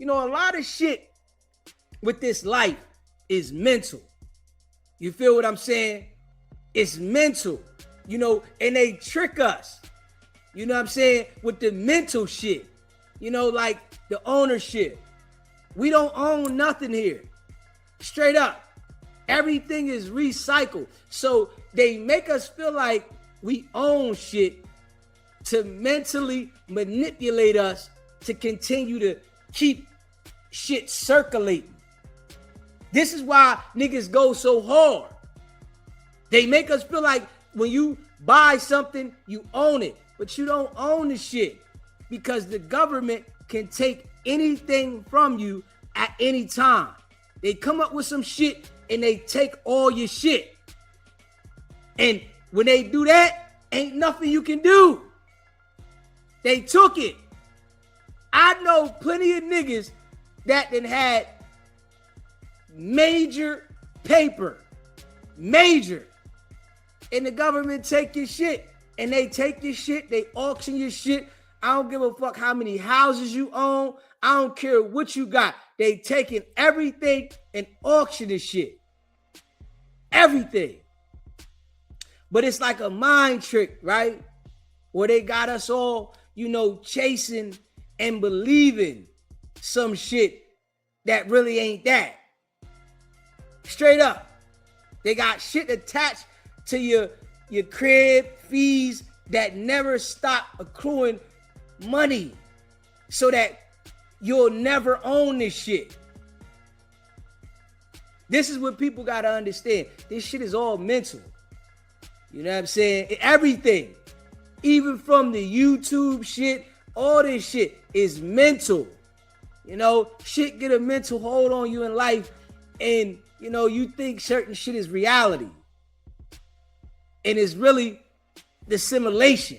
You know, a lot of shit with this life is mental. You feel what I'm saying? It's mental, you know, and they trick us. You know what I'm saying? With the mental shit, you know, like the ownership. We don't own nothing here. Straight up. Everything is recycled. So they make us feel like we own shit to mentally manipulate us to continue to keep shit circulating. This is why niggas go so hard. They make us feel like when you buy something, you own it. But you don't own the shit because the government can take anything from you at any time. They come up with some shit and they take all your shit. And when they do that, ain't nothing you can do. They took it. I know plenty of niggas that done had major paper. Major. And the government take your shit. And they take your shit. They auction your shit. I don't give a fuck how many houses you own. I don't care what you got. They taking everything and auctioning shit. Everything. But it's like a mind trick, right? Where they got us all, you know, chasing and believing some shit that really ain't that. Straight up. They got shit attached to your crib fees that never stop accruing money so that you'll never own this shit. This is what people got to understand. This shit is all mental. You know what I'm saying? Everything, even from the YouTube shit, all this shit is mental. You know, shit get a mental hold on you in life, and you know, you think certain shit is reality. And it's really the simulation.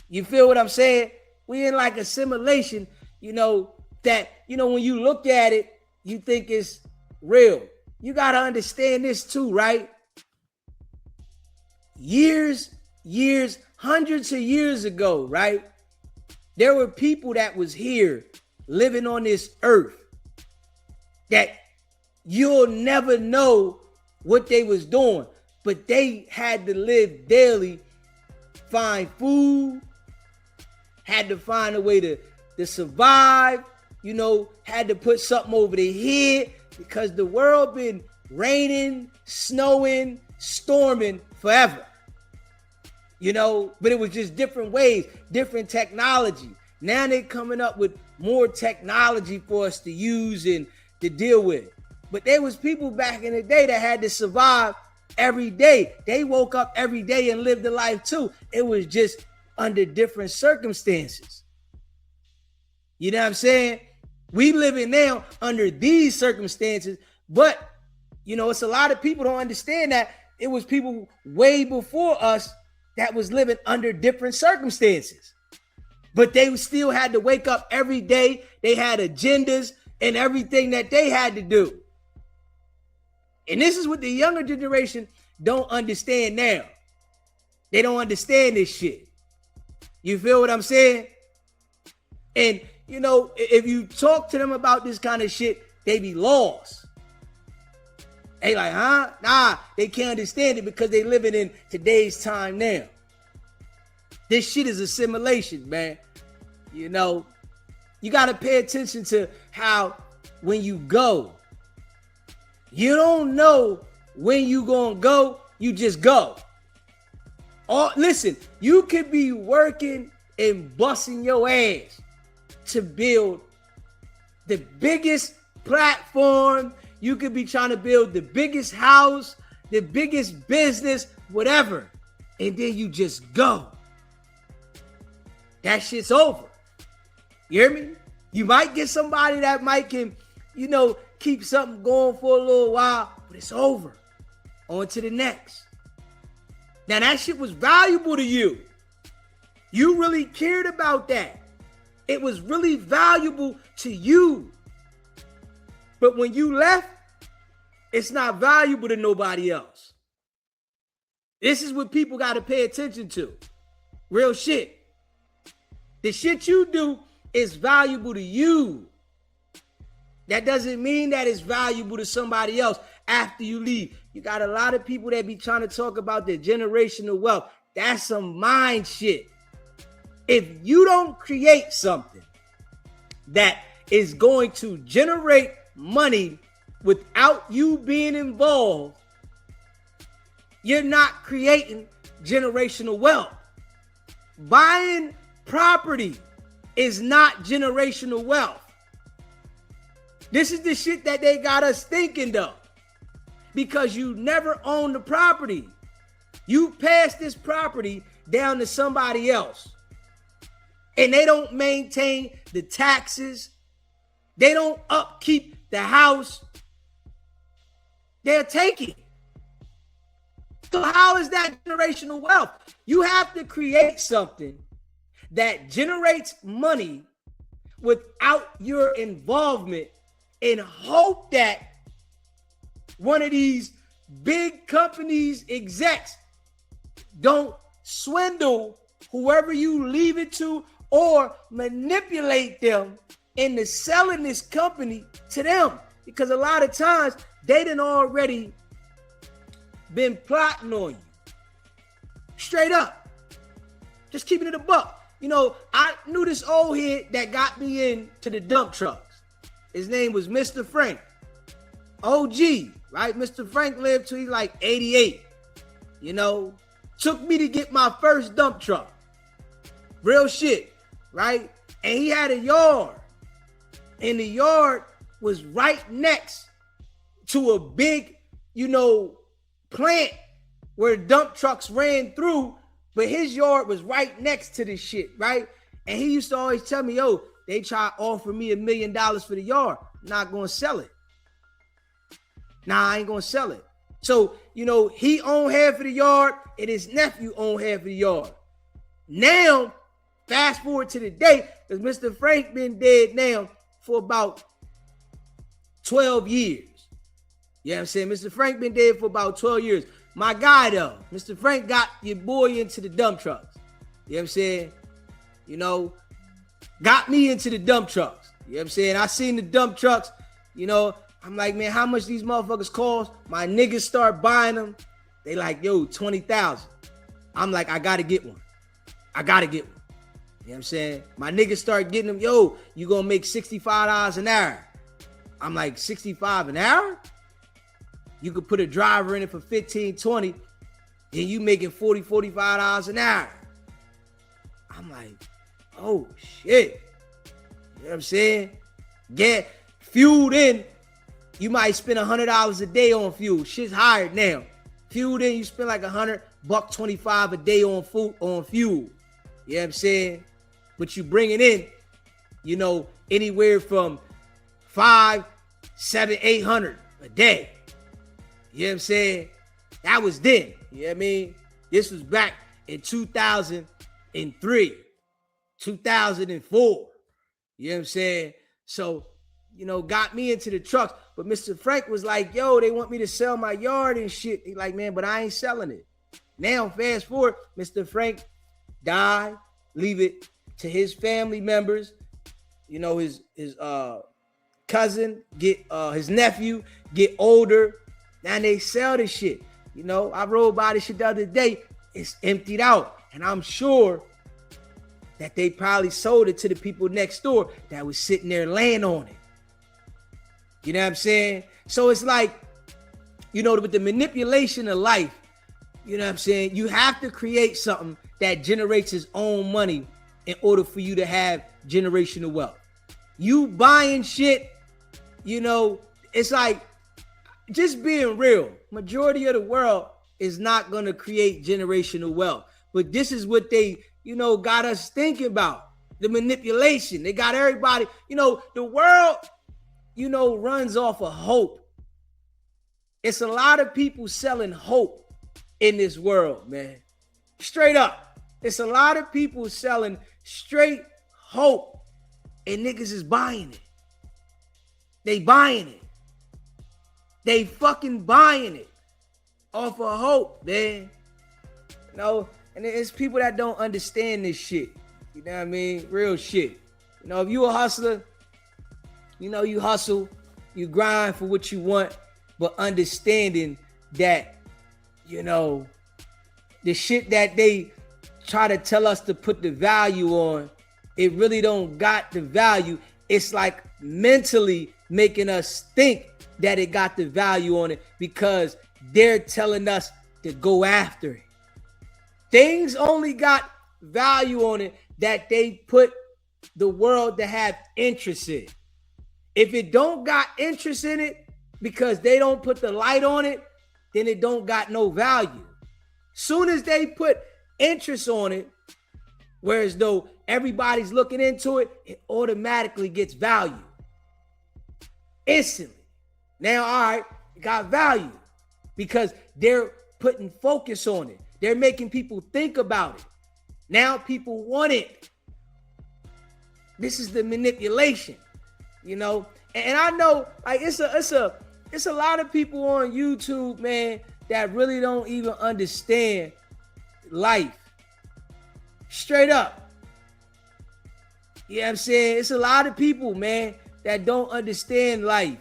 You feel what I'm saying? We in like a simulation, you know, that, you know, when you look at it, you think it's real. You got to understand this too, right? Years, hundreds of years ago, right? There were people that was here living on this earth that you'll never know what they was doing, but they had to live daily, find food, had to find a way to survive, you know, had to put something over their head because the world been raining, snowing, storming forever. You know, but it was just different ways, different technology. Now they're coming up with more technology for us to use and to deal with. But there was people back in the day that had to survive every day. They woke up every day and lived the life too. It was just under different circumstances. You know what I'm saying? We living now under these circumstances, but you know, it's a lot of people don't understand that it was people way before us that was living under different circumstances. But they still had to wake up every day. They had agendas and everything that they had to do. And this is what the younger generation don't understand now. They don't understand this shit. You feel what I'm saying? And, you know, if you talk to them about this kind of shit, they be lost. They like, huh? Nah, they can't understand it because they living in today's time now. This shit is a simulation, man. You know, you got to pay attention to how when you go, you don't know when you gonna go, you just go. Or listen, you could be working and busting your ass to build the biggest platform. You could be trying to build the biggest house, the biggest business, whatever. And then you just go. That shit's over. You hear me? You might get somebody that might can, you know, keep something going for a little while, but it's over. On to the next. Now that shit was valuable to you. You really cared about that. It was really valuable to you. But when you left, it's not valuable to nobody else. This is what people got to pay attention to. Real shit. The shit you do is valuable to you. That doesn't mean that it's valuable to somebody else after you leave. You got a lot of people that be trying to talk about the generational wealth. That's some mind shit. If you don't create something that is going to generate money without you being involved, you're not creating generational wealth. Buying property is not generational wealth. This is the shit that they got us thinking though, because you never own the property. You pass this property down to somebody else, and they don't maintain the taxes. They don't upkeep the house. They're taking. So how is that generational wealth? You have to create something that generates money without your involvement, and hope that one of these big companies execs don't swindle whoever you leave it to or manipulate them into selling this company to them. Because a lot of times they done already been plotting on you. Straight up. Just keeping it a buck. You know, I knew this old head that got me into the dump trucks. His name was Mr. Frank. OG, right? Mr. Frank lived till he's like 88. You know, took me to get my first dump truck. Real shit, right? And he had a yard. And the yard was right next to a big, you know, plant where dump trucks ran through, but his yard was right next to this shit, right? And he used to always tell me, yo, they try to offer me $1 million for the yard. I'm not going to sell it. Nah, I ain't going to sell it. So, you know, he owned half of the yard and his nephew owned half of the yard. Now, fast forward to the day, because Mr. Frank been dead now for about 12 years. You know what I'm saying? Mr. Frank been dead for about 12 years. My guy, though, Mr. Frank got your boy into the dump trucks. You know what I'm saying? You know, got me into the dump trucks. You know what I'm saying? I seen the dump trucks, you know, I'm like, man, how much these motherfuckers cost? My niggas start buying them. They like, yo, 20,000. I'm like, I gotta get one. I gotta get one. You know what I'm saying? My niggas start getting them, yo, you gonna make $65 an hour. I'm like, 65 an hour? You could put a driver in it for 15, 20, and you making $40, $45 an hour. I'm like, oh shit. You know what I'm saying? Get fueled in. You might spend $100 a day on fuel. Shit's higher now. Fueled in, you spend like $100.25 a day on food, on fuel. You know what I'm saying? But you bring it in, you know, anywhere from 500, 700, 800 a day. You know what I'm saying? That was then. You know what I mean? This was back in 2003, 2004. You know what I'm saying? So, you know, got me into the trucks. But Mr. Frank was like, yo, they want me to sell my yard and shit. He like, man, but I ain't selling it. Now, fast forward, Mr. Frank died, leave it to his family members. You know, his cousin, get his nephew, get older. Now they sell this shit. You know, I rode by this shit the other day. It's emptied out. And I'm sure that they probably sold it to the people next door that was sitting there laying on it. You know what I'm saying? So it's like, you know, with the manipulation of life, you know what I'm saying? You have to create something that generates its own money in order for you to have generational wealth. You buying shit, you know, it's like, just being real, majority of the world is not going to create generational wealth. But this is what they, you know, got us thinking about. The manipulation. They got everybody, you know, the world, you know, runs off of hope. It's a lot of people selling hope in this world, man. Straight up. It's a lot of people selling straight hope, and niggas is buying it. They buying it. They fucking buying it off of hope, man. You know, and it's people that don't understand this shit. You know what I mean? Real shit. You know, if you a hustler, You hustle, you grind for what you want, but understanding that, the shit that they try to tell us to put the value on, it really don't got the value. It's like mentally making us think that it got the value on it because they're telling us to go after it. Things only got value on it that they put the world to have interest in. If it don't got interest in it because they don't put the light on it, then it don't got no value. Soon as they put interest on it, whereas though everybody's looking into it, it automatically gets value. Instantly. Now, all right, it got value because they're putting focus on it. They're making people think about it. Now people want it. This is the manipulation, And I know, like, it's a lot of people on YouTube, man, that really don't even understand life. Straight up. You know what I'm saying? It's a lot of people, man, that don't understand life.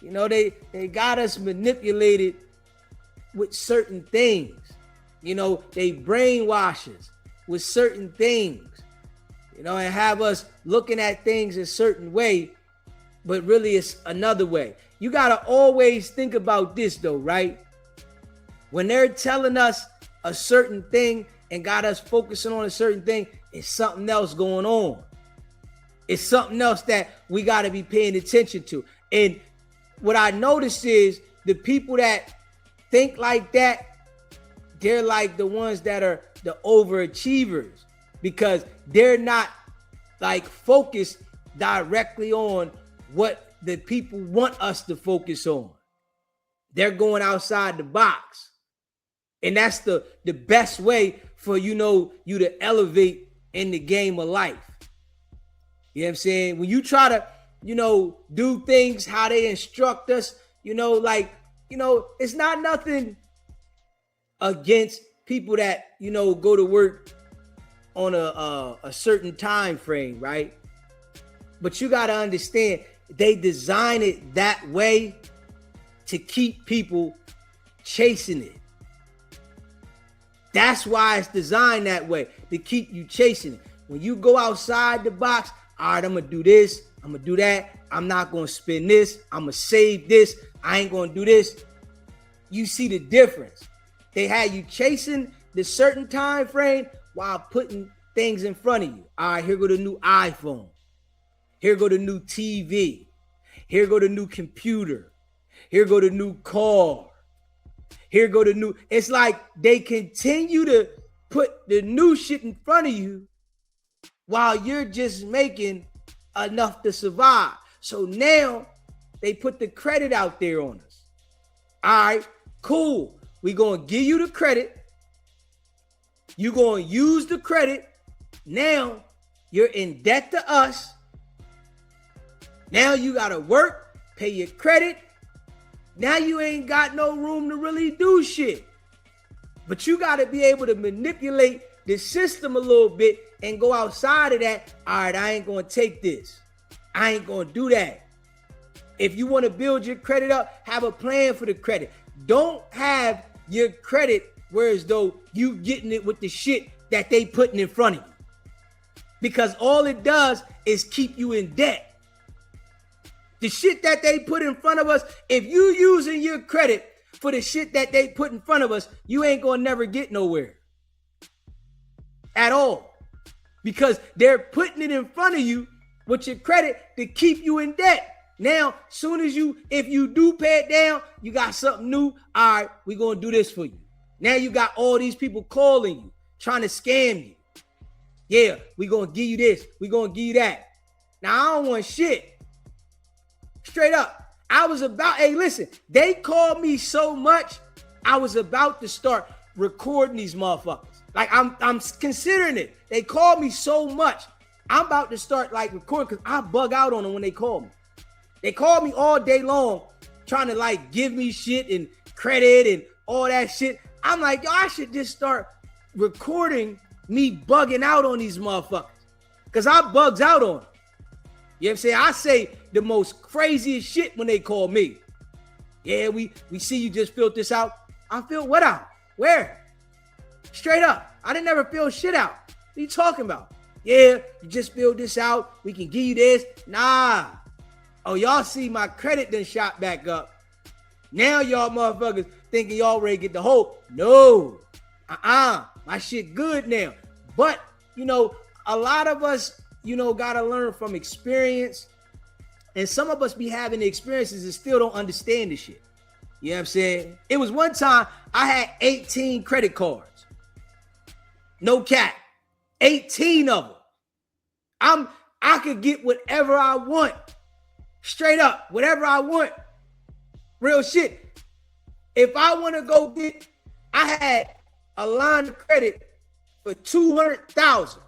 They got us manipulated with certain things. They brainwash us with certain things. And have us looking at things a certain way, but really it's another way. You got to always think about this though, right? When they're telling us a certain thing and got us focusing on a certain thing, it's something else going on. It's something else that we got to be paying attention to. And what I noticed is the people that think like that, they're like the ones that are the overachievers because they're not like focused directly on what the people want us to focus on. They're going outside the box. And that's the best way for, you to elevate in the game of life. You know what I'm saying? When you try to, do things how they instruct us, it's not nothing against people that, go to work on a certain time frame, right? But you got to understand, they design it that way to keep people chasing it. That's why it's designed that way, to keep you chasing it. When you go outside the box, all right, I'm going to do this, I'm going to do that, I'm not going to spend this, I'm going to save this, I ain't going to do this. You see the difference. They had you chasing the certain time frame while putting things in front of you. All right, here go the new iPhone. Here go the new TV. Here go the new computer. Here go the new car. Here go the new. It's like they continue to put the new shit in front of you while you're just making enough to survive. So now they put the credit out there on us. All right, cool. We're going to give you the credit. You're going to use the credit. Now you're in debt to us. Now you got to work, pay your credit. Now you ain't got no room to really do shit. But you got to be able to manipulate the system a little bit and go outside of that. All right, I ain't going to take this. I ain't going to do that. If you want to build your credit up, have a plan for the credit. Don't have your credit whereas though you getting it with the shit that they putting in front of you. Because all it does is keep you in debt. The shit that they put in front of us, if you using your credit for the shit that they put in front of us, you ain't gonna never get nowhere. At all. Because they're putting it in front of you with your credit to keep you in debt. Now, soon as if you do pay it down, you got something new. All right, we're gonna do this for you. Now you got all these people calling you, trying to scam you. Yeah, we're gonna give you this, we're gonna give you that. Now, I don't want shit. Straight up. Hey, listen, they called me so much, I was about to start recording these motherfuckers. Like, I'm considering it. They called me so much, I'm about to start like recording because I bug out on them when they call me. They call me all day long trying to like give me shit and credit and all that shit. I'm like, yo, I should just start recording me bugging out on these motherfuckers because I bugs out on them. You know what I'm saying? I say the most craziest shit when they call me. Yeah, we see you just filled this out. I filled what out? Where? Straight up. I didn't ever fill shit out. What are you talking about? Yeah, you just filled this out. We can give you this. Nah. Oh, y'all see my credit done shot back up. Now y'all motherfuckers thinking y'all ready to get the whole. No. My shit good now. But, you know, a lot of us, you know, got to learn from experience. And some of us be having the experiences and still don't understand the shit. You know what I'm saying? It was one time I had 18 credit cards. No cap. 18 of them. I could get whatever I want. Straight up. Whatever I want. Real shit. If I want to go get, I had a line of credit for $200,000.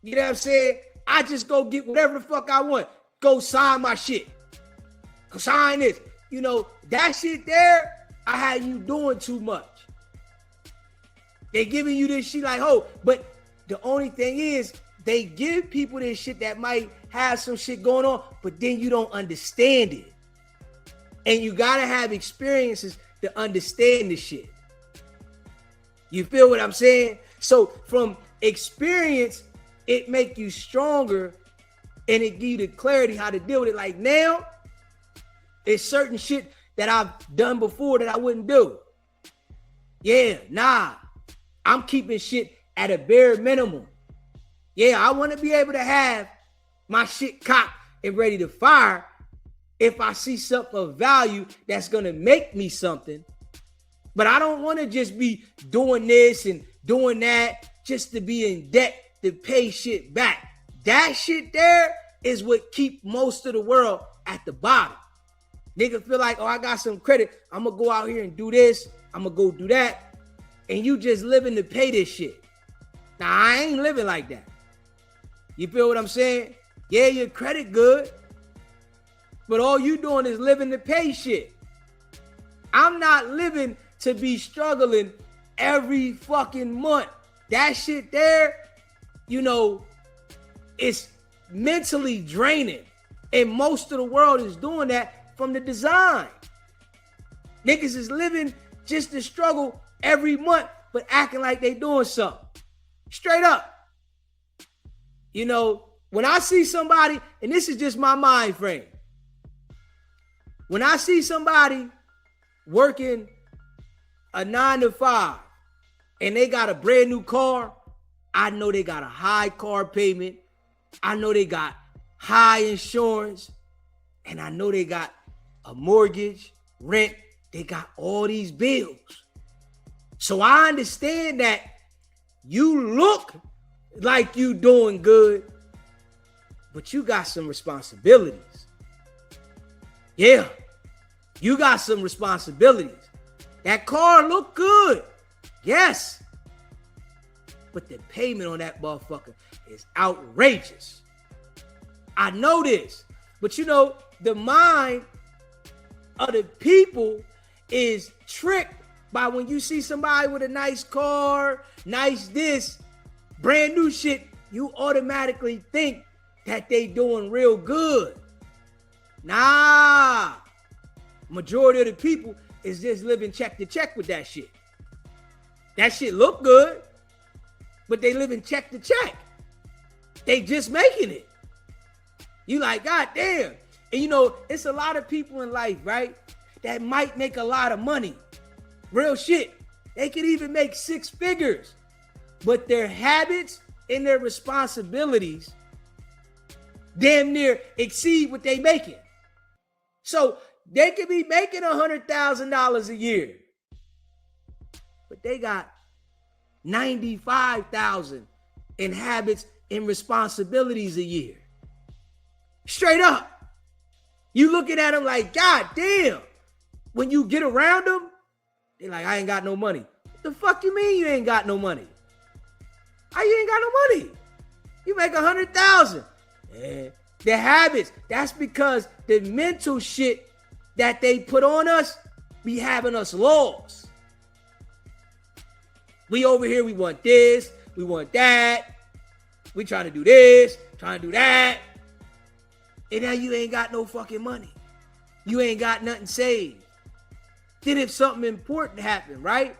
You know what I'm saying? I just go get whatever the fuck I want. Go sign my shit. Go sign this. You know, that shit there, I had you doing too much. They giving you this shit like, oh, but the only thing is, they give people this shit that might have some shit going on, but then you don't understand it. And you gotta have experiences to understand the shit. You feel what I'm saying? So from experience, it make you stronger and it give you the clarity how to deal with it. Like now, it's certain shit that I've done before that I wouldn't do. Yeah, nah. I'm keeping shit at a bare minimum. Yeah, I want to be able to have my shit cocked and ready to fire if I see something of value that's going to make me something. But I don't want to just be doing this and doing that just to be in debt to pay shit back. That shit there is what keep most of the world at the bottom. Nigga feel like, oh, I got some credit. I'm going to go out here and do this. I'm going to go do that. And you just living to pay this shit. Now, I ain't living like that. You feel what I'm saying? Yeah, your credit good. But all you doing is living to pay shit. I'm not living to be struggling every fucking month. That shit there, you know, it's mentally draining. And most of the world is doing that from the design. Niggas is living just to struggle every month, but acting like they doing something. Straight up. You know, when I see somebody, and this is just my mind frame. When I see somebody working a 9 to 5 and they got a brand new car, I know they got a high car payment. I know they got high insurance. And I know they got a mortgage, rent. They got all these bills. So I understand that you look like you doing good, but you got some responsibilities. Yeah, you got some responsibilities. That car look good, yes, but the payment on that motherfucker is outrageous. I know this, but you know, the mind of the people is tricked by when you see somebody with a nice car, nice this, brand new shit, you automatically think that they doing real good. Nah. Majority of the people is just living check to check with that shit. That shit look good, but they living check to check. They just making it. You like, God damn. And you know, it's a lot of people in life, right, that might make a lot of money. Real shit. They could even make 6 figures. But their habits and their responsibilities damn near exceed what they making. So they could be making $100,000 a year. But they got $95,000 in habits and responsibilities a year. Straight up. You looking at them like, God damn. When you get around them, they like, I ain't got no money. What the fuck you mean you ain't got no money? How you ain't got no money? You make 100,000. Yeah. The habits, that's because the mental shit that they put on us be having us lost. We over here, we want this, we want that. We trying to do this, trying to do that. And now you ain't got no fucking money. You ain't got nothing saved. Then if something important happened, right?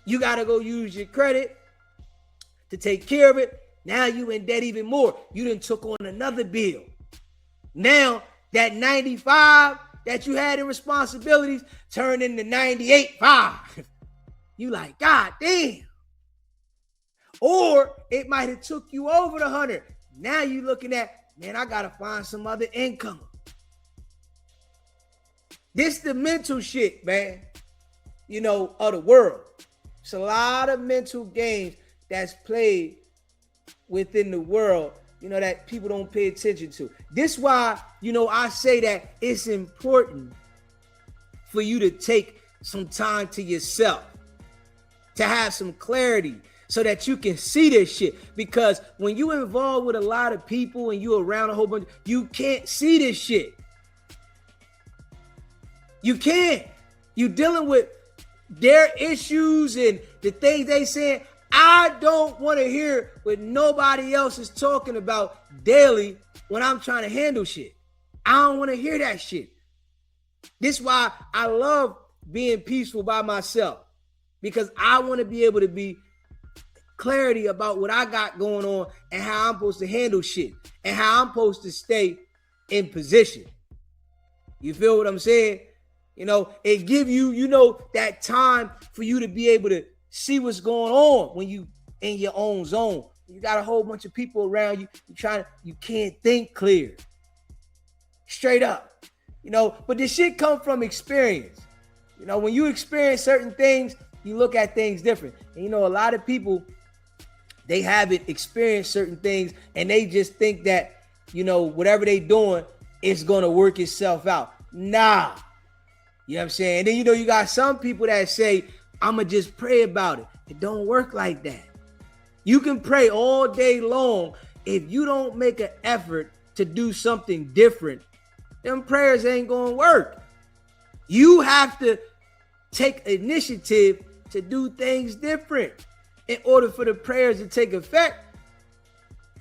You got to go use your credit to take care of it. Now you in debt even more. You done took on another bill. Now that 95 that you had in responsibilities turned into 98.5. You like, God damn. Or it might have took you over the 100. Now you looking at, man, I got to find some other income. This the mental shit, man, of the world. It's a lot of mental games that's played within the world, that people don't pay attention to. This why, I say that it's important for you to take some time to yourself, to have some clarity so that you can see this shit. Because when you involved with a lot of people and you around a whole bunch, you can't see this shit. You can't. You dealing with their issues and the things they saying. I don't want to hear what nobody else is talking about daily when I'm trying to handle shit. I don't want to hear that shit. This is why I love being peaceful by myself, because I want to be able to be clarity about what I got going on and how I'm supposed to handle shit and how I'm supposed to stay in position. You feel what I'm saying? It give you, that time for you to be able to see what's going on when you in your own zone. You got a whole bunch of people around you. You can't think clear. Straight up. But this shit come from experience. When you experience certain things, you look at things different. And a lot of people, they haven't experienced certain things and they just think that, whatever they doing, it's gonna work itself out. Nah. You know what I'm saying? And then, you got some people that say, I'ma just pray about it. It don't work like that. You can pray all day long. If you don't make an effort to do something different, them prayers ain't gonna work. You have to take initiative to do things different in order for the prayers to take effect.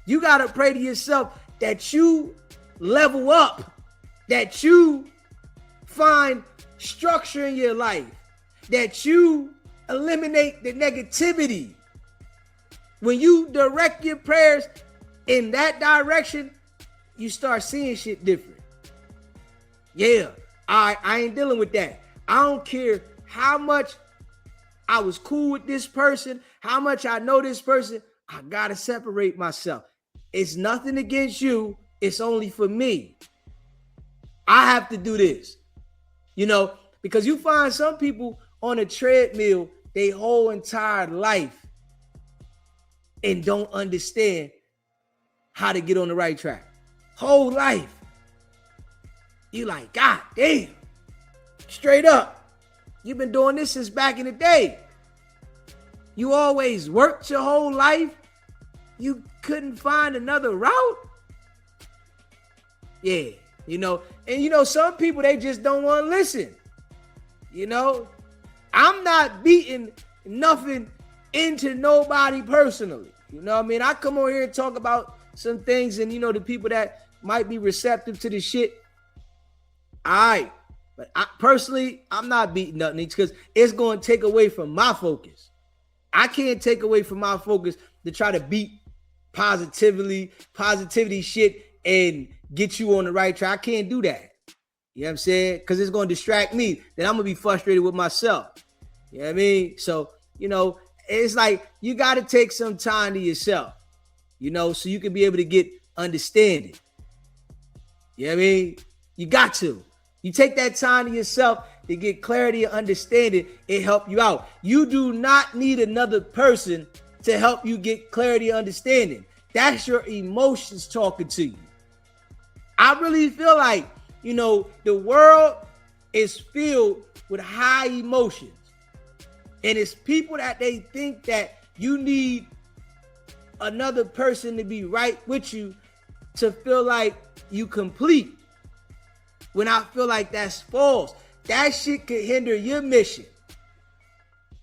You gotta pray to yourself that you level up, that you find structure in your life, that you eliminate the negativity. When you direct your prayers in that direction, you start seeing shit different. Yeah, I ain't dealing with that. I don't care how much I was cool with this person, how much I know this person, I gotta separate myself. It's nothing against you, it's only for me. I have to do this. Because you find some people on a treadmill their whole entire life and don't understand how to get on the right track. Whole life. You like, God damn. Straight up. You've been doing this since back in the day. You always worked your whole life. You couldn't find another route. Yeah. And some people, they just don't want to listen. I'm not beating nothing into nobody personally. I come on here and talk about some things and, the people that might be receptive to the shit. All right. But I'm not beating nothing because it's going to take away from my focus. I can't take away from my focus to try to beat positivity shit and get you on the right track. I can't do that. You know what I'm saying? Because it's going to distract me. Then I'm going to be frustrated with myself. You know what I mean? So, it's like you got to take some time to yourself, so you can be able to get understanding. You know what I mean? You got to. You take that time to yourself to get clarity and understanding. It help you out. You do not need another person to help you get clarity and understanding. That's your emotions talking to you. I really feel like, the world is filled with high emotions. And it's people that they think that you need another person to be right with you to feel like you complete. When I feel like that's false. That shit could hinder your mission.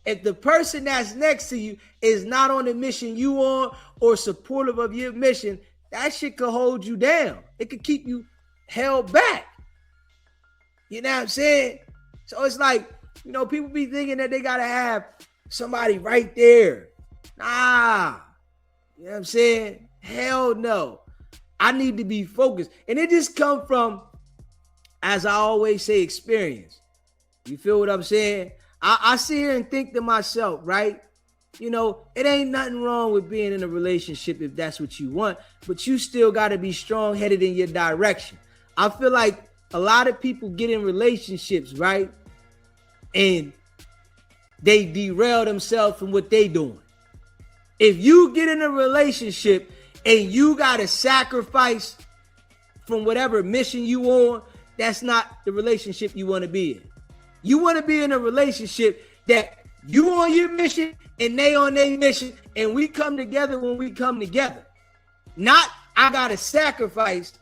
If the person that's next to you is not on the mission you on or supportive of your mission, that shit could hold you down. It could keep you held back. You know what I'm saying? So it's like, people be thinking that they got to have somebody right there. Nah. You know what I'm saying? Hell no. I need to be focused. And it just come from, as I always say, experience. You feel what I'm saying? I sit here and think to myself, right? It ain't nothing wrong with being in a relationship if that's what you want, but you still got to be strong-headed in your direction. I feel like a lot of people get in relationships, right? And they derail themselves from what they doing. If you get in a relationship and you got to sacrifice from whatever mission you on, that's not the relationship you want to be in. You want to be in a relationship that you on your mission and they on their mission, and we come together when we come together. Not I got to sacrifice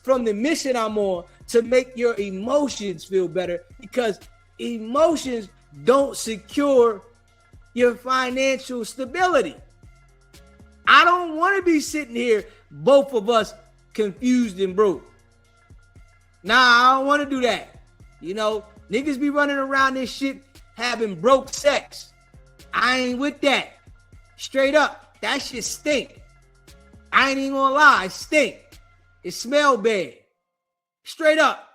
from the mission I'm on to make your emotions feel better, because emotions don't secure your financial stability. I don't want to be sitting here, both of us confused and broke. Nah, I don't want to do that. Niggas be running around this shit having broke sex. I ain't with that. Straight up, that shit stink. I ain't even gonna lie, it stink. It smell bad. Straight up.